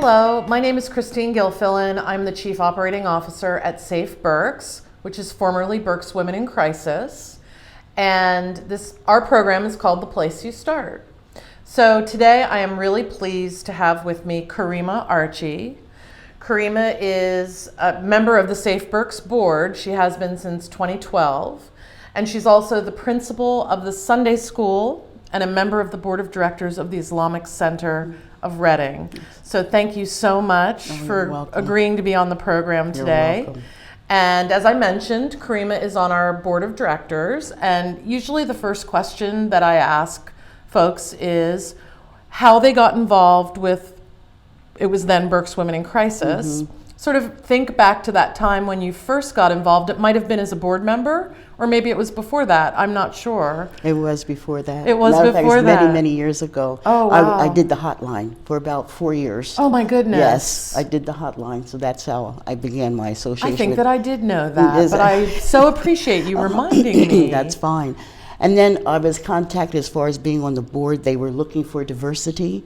Hello, my name is Christine Gilfillan. I'm the Chief Operating Officer at SAFE Berks, which is formerly Berks Women in Crisis. And our program is called The Place You Start. So today I am really pleased to have with me Karima Archie. Karima is a member of the SAFE Berks board. She has been since 2012. And she's also the principal of the Sunday school and a member of the board of directors of the Islamic Center of Reading. So thank you so much for agreeing to be on the program today. You're welcome. And as I mentioned, Karima is on our board of directors, and usually the first question that I ask folks is how they got involved with, it was then Berks Women in Crisis. Sort of think back to that time when you first got involved. It might have been as a board member, or maybe it was before that. I'm not sure. It was before that. It was Matter of fact, before it was that. many years ago. Oh, wow. I did the hotline for about 4 years. Oh my goodness. Yes, I did the hotline, so that's how I began my association. I think with, that I did know that, Is but it? I so appreciate you reminding me. That's fine. And then I was contacted as far as being on the board. They were looking for diversity.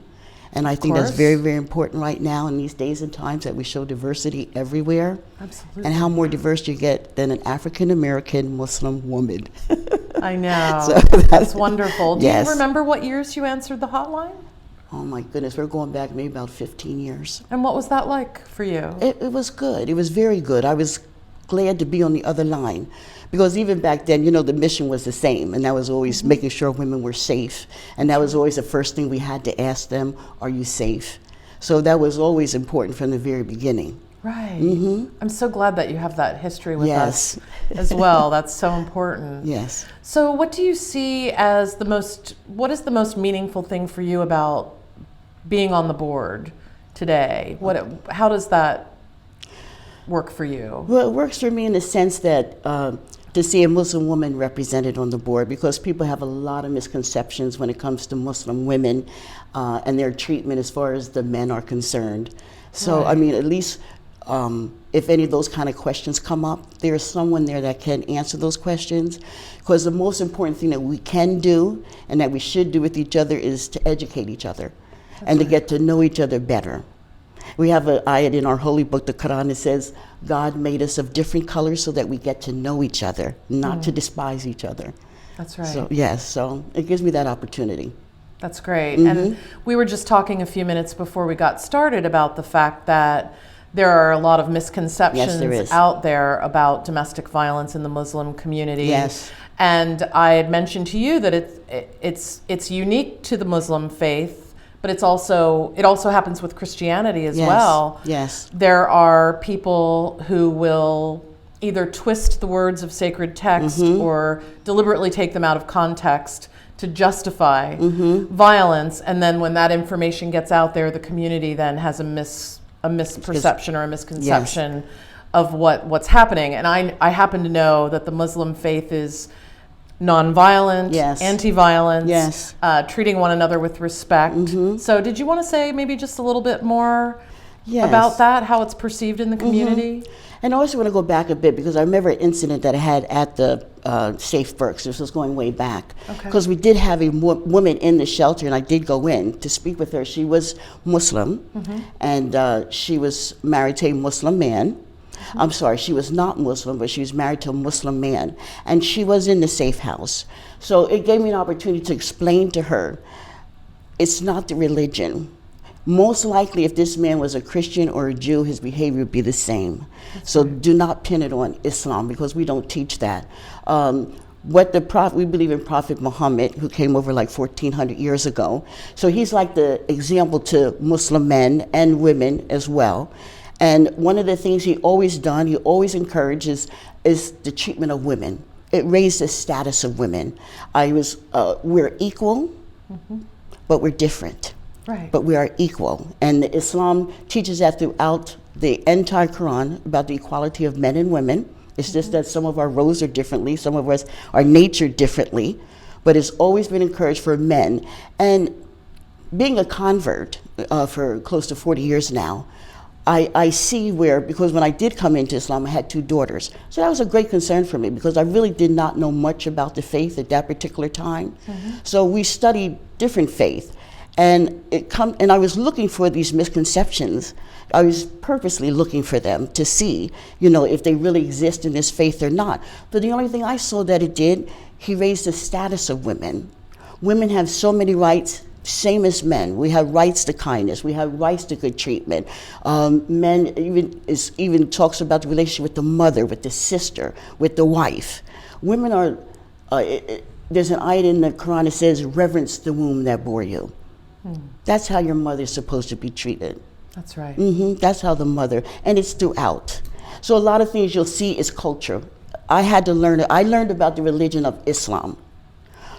And I think that's course. very, very important right now in these days and times that we show diversity everywhere. Absolutely. And how more diverse you get than an African-American Muslim woman. I know. So that's wonderful. Do Yes. you remember what years you answered the hotline? Oh my goodness, we're going back maybe about 15 years. And what was that like for you? It was good. It was very good. I was glad to be on the other line because even back then, you know, the mission was the same, and that was always making sure women were safe. And that was always the first thing we had to ask them, are you safe? So that was always important from the very beginning. Right. I'm so glad that you have that history with Yes. us as well. That's so important. Yes. So what do you see as what is the most meaningful thing for you about being on the board today? How does that work for you? Well, it works for me in the sense that to see a Muslim woman represented on the board, because people have a lot of misconceptions when it comes to Muslim women and their treatment as far as the men are concerned. So, Right. I mean, at least if any of those kind of questions come up, there's someone there that can answer those questions. Because the most important thing that we can do and that we should do with each other is to educate each other and to get to know each other better. We have an ayat in our holy book, the Quran, that says, God made us of different colors so that we get to know each other, not to despise each other. That's right. So, yes, so it gives me that opportunity. That's great. And we were just talking a few minutes before we got started about the fact that there are a lot of misconceptions Yes, there is. out there about domestic violence in the Muslim community. Yes. And I had mentioned to you that it's unique to the Muslim faith, but it also happens with Christianity as Yes. well. Yes. There are people who will either twist the words of sacred text or deliberately take them out of context to justify violence, and then when that information gets out there, the community then has a misperception or a misconception of what's happening. And I happen to know that the Muslim faith is nonviolent, Yes. anti-violence, Yes. treating one another with respect. So did you want to say maybe just a little bit more about that, how it's perceived in the community? And I also want to go back a bit because I remember an incident that I had at the SAFE Berks. This was going way back. Because we did have a woman in the shelter, and I did go in to speak with her. She was Muslim, and she was married to a Muslim man. I'm sorry, she was not Muslim, but she was married to a Muslim man. And she was in the safe house. So it gave me an opportunity to explain to her, it's not the religion. Most likely, if this man was a Christian or a Jew, his behavior would be the same. So do not pin it on Islam, because we don't teach that. We believe in Prophet Muhammad, who came over like 1,400 years ago. So he's like the example to Muslim men and women as well. And one of the things he always encourages is the treatment of women. It raised the status of women. We're equal, but we're different. Right. But we are equal. And Islam teaches that throughout the entire Quran about the equality of men and women. It's just that some of our roles are differently, some of us are natured differently, but it's always been encouraged for men. And being a convert for close to 40 years now, I see where, because when I did come into Islam, I had 2 daughters. So that was a great concern for me because I really did not know much about the faith at that particular time. So we studied different faith. And and I was looking for these misconceptions. I was purposely looking for them to see, if they really exist in this faith or not. But the only thing I saw that it did, he raised the status of women. Women have so many rights, same as men. We have rights to kindness. We have rights to good treatment. Men even talks about the relationship with the mother, with the sister, with the wife. Women are, there's an ayat in the Quran that says, reverence the womb that bore you. That's how your mother's supposed to be treated. That's right. That's how the mother, and it's throughout. So a lot of things you'll see is culture. I learned about the religion of Islam.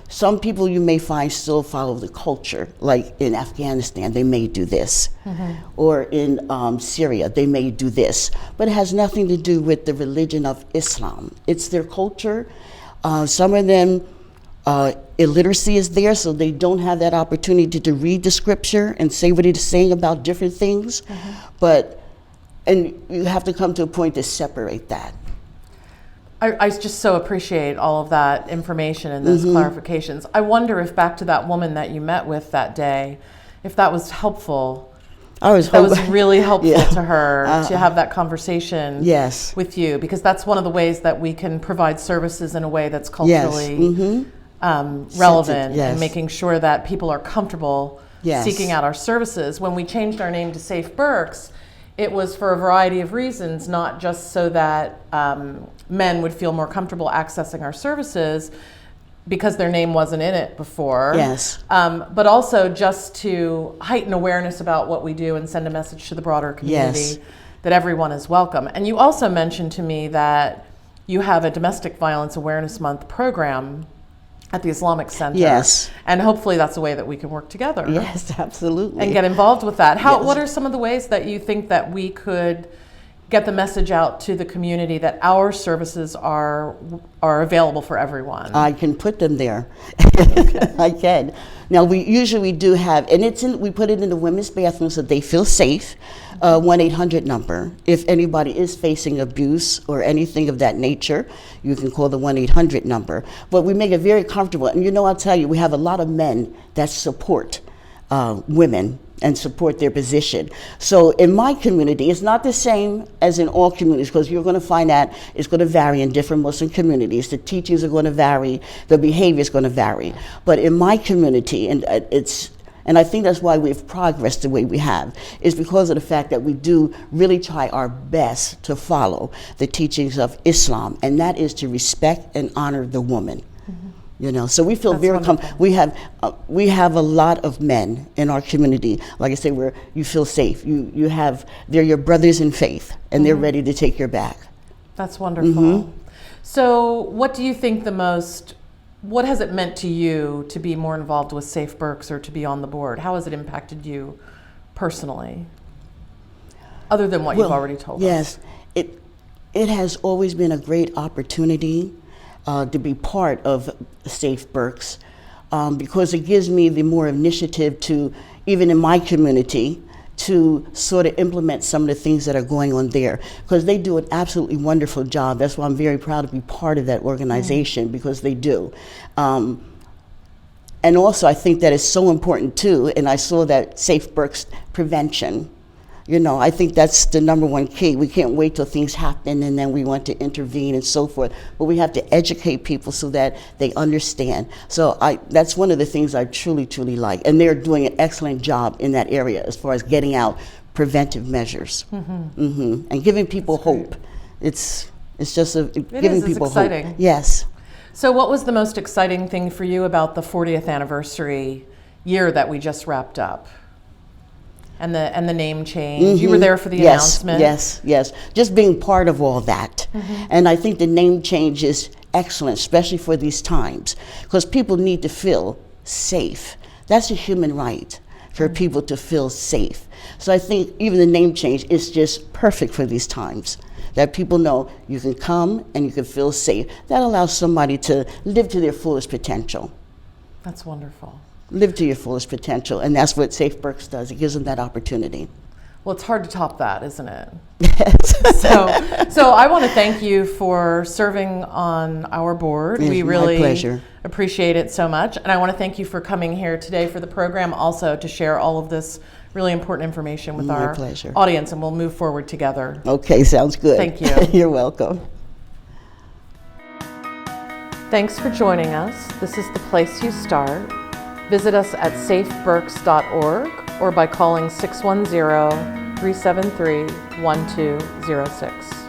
Some people you may find still follow the culture, like in Afghanistan, they may do this. Or in Syria, they may do this. But it has nothing to do with the religion of Islam. It's their culture. Some of them, illiteracy is there, so they don't have that opportunity to read the scripture and say what it is saying about different things. And you have to come to a point to separate that. I just so appreciate all of that information and those clarifications. I wonder if back to that woman that you met with that day, if that was helpful. That was really helpful to her to have that conversation with you, because that's one of the ways that we can provide services in a way that's culturally relevant, and making sure that people are comfortable seeking out our services. When we changed our name to SAFE Berks, it was for a variety of reasons, not just so that men would feel more comfortable accessing our services because their name wasn't in it before, but also just to heighten awareness about what we do and send a message to the broader community that everyone is welcome. And you also mentioned to me that you have a Domestic Violence Awareness Month program at the Islamic Center. And hopefully that's a way that we can work together. Absolutely. And get involved with that. What are some of the ways that you think that we could get the message out to the community that our services are available for everyone? I can put them there. I can. Now we usually do have, and we put it in the women's bathroom so they feel safe. 1-800 number. If anybody is facing abuse or anything of that nature, you can call the 1-800 number. But we make it very comfortable. And I'll tell you, we have a lot of men that support women and support their position. So in my community, it's not the same as in all communities, because you're going to find that it's going to vary in different Muslim communities. The teachings are going to vary, the behavior is going to vary. But in my community, and I think that's why we've progressed the way we have, is because of the fact that we do really try our best to follow the teachings of Islam, and that is to respect and honor the woman. So we feel very comfortable. We have a lot of men in our community, like I say, where you feel safe. They're your brothers in faith, and they're ready to take your back. That's wonderful. So what do you think what has it meant to you to be more involved with SAFE Berks or to be on the board? How has it impacted you personally, other than what you've already told us? It has always been a great opportunity to be part of SAFE Berks, because it gives me the more initiative to, even in my community, to sort of implement some of the things that are going on there, because they do an absolutely wonderful job. That's why I'm very proud to be part of that organization, because they do. And also I think that it's so important too, and I saw that SAFE Berks prevention. I think that's the number one key. We can't wait till things happen and then we want to intervene and so forth, but we have to educate people so that they understand. So that's one of the things I truly, truly like. And they're doing an excellent job in that area as far as getting out preventive measures and giving people hope. It's just giving people exciting. Hope. Yes. So what was the most exciting thing for you about the 40th anniversary year that we just wrapped up? And the name change. You were there for the announcement. Yes. Just being part of all that. And I think the name change is excellent, especially for these times, because people need to feel safe. That's a human right, for people to feel safe. So I think even the name change is just perfect for these times, that people know you can come and you can feel safe. That allows somebody to live to their fullest potential. That's wonderful. Live to your fullest potential, and that's what SAFE Berks does. It gives them that opportunity. Well, it's hard to top that, isn't it? Yes. So I want to thank you for serving on our board. It's We my really pleasure. appreciate it so much. And I want to thank you for coming here today for the program, also to share all of this really important information with My our pleasure. audience, and we'll move forward together. Okay, sounds good. Thank you. You're welcome. Thanks for joining us. This is The Place You Start. Visit us at safeberks.org or by calling 610-373-1206.